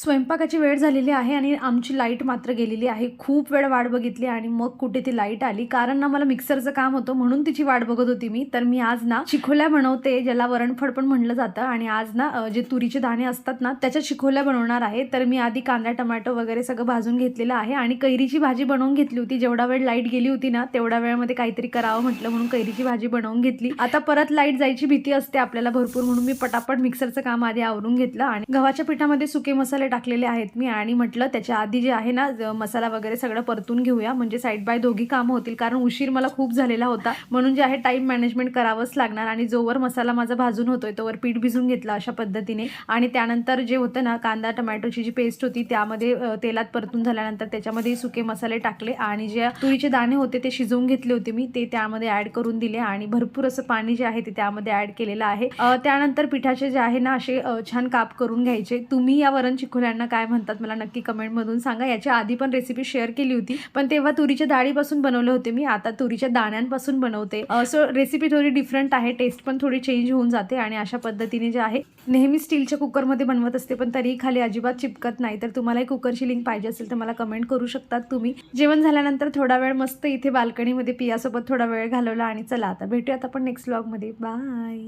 स्वयंपाकाची वेळ झालेली आहे आणि आमची लाईट मात्र गेलेली आहे. खूप वेळ वाट बघितली आणि मग कुठे ती लाईट आली. कारण ना मला मिक्सरचं काम होतं म्हणून तिची वाट बघत होती मी. तर मी आज ना चिखोल्या बनवते, ज्याला वरणफळ पण म्हणलं जातं. आणि आज ना जे तुरीचे दाणे असतात ना त्याच्या चिखोल्या बनवणार आहे. तर मी आधी कांदा टोमॅटो वगैरे सगळं भाजून घेतलेलं आहे आणि कैरीची भाजी बनवून घेतली होती. जेवढा वेळ लाईट गेली होती ना तेवढ्या वेळामध्ये काहीतरी करावं म्हटलं म्हणून कैरीची भाजी बनवून घेतली. आता परत लाईट जायची भीती असते आपल्याला भरपूर, म्हणून मी पटापट मिक्सरचं काम आधी आवरून घेतलं आणि गव्हाच्या पिठामध्ये सुके मसाले टाकलेले आहेत मी. आणि म्हटलं त्याच्या आधी जे आहे ना मसाला वगैरे सगळं परतून घेऊया, म्हणजे साईड बाय दोघी कामं होतील. कारण उशीर मला खूप झालेला होता म्हणून जे आहे टाइम मॅनेजमेंट करावंच लागणार. आणि जोवर मसाला माझा भाजून होतोय तोवर पीठ भिजून घेतलं अशा पद्धतीने. आणि त्यानंतर जे होतं ना कांदा टोमॅटोची जी पेस्ट होती त्यामध्ये तेलात परतून झाल्यानंतर त्याच्यामध्ये सुके मसाले टाकले आणि जे तुरीचे दाणे होते ते शिजवून घेतले होते मी, ते त्यामध्ये ऍड करून दिले आणि भरपूर असं पाणी जे आहे ते त्यामध्ये ऍड केलेलं आहे. त्यानंतर पिठाचे जे आहे ना असे छान काप करून घ्यायचे. तुम्ही या वरण चिखोल्यांना काय म्हणतात मला नक्की कमेंटमधून सांगा. याच्या आधी पण रेसिपी शेअर केली होती पण तेव्हा तुरीच्या डाळीपासून बनवले होते मी, आता तुरीच्या दाण्यांपासून बनवते. सो रेसिपी थोडी डिफरंट आहे, टेस्ट पण थोडी चेंज होऊन जाते. आणि अशा पद्धतीने जे आहे नेहमी स्टीलच्या कुकरमध्ये बनवत असते पण तरीही खाली अजिबात चिपकत नाही. तर तुम्हालाही कुकरची लिंक पाहिजे असेल तर मला कमेंट करू शकतात तुम्ही. जेवण झाल्यानंतर थोडा वेळ मस्त इथे बाल्कनीमध्ये पियासोबत थोडा वेळ घालवला आणि चला आता भेटूयात आपण नेक्स्ट व्लॉगमध्ये. बाय.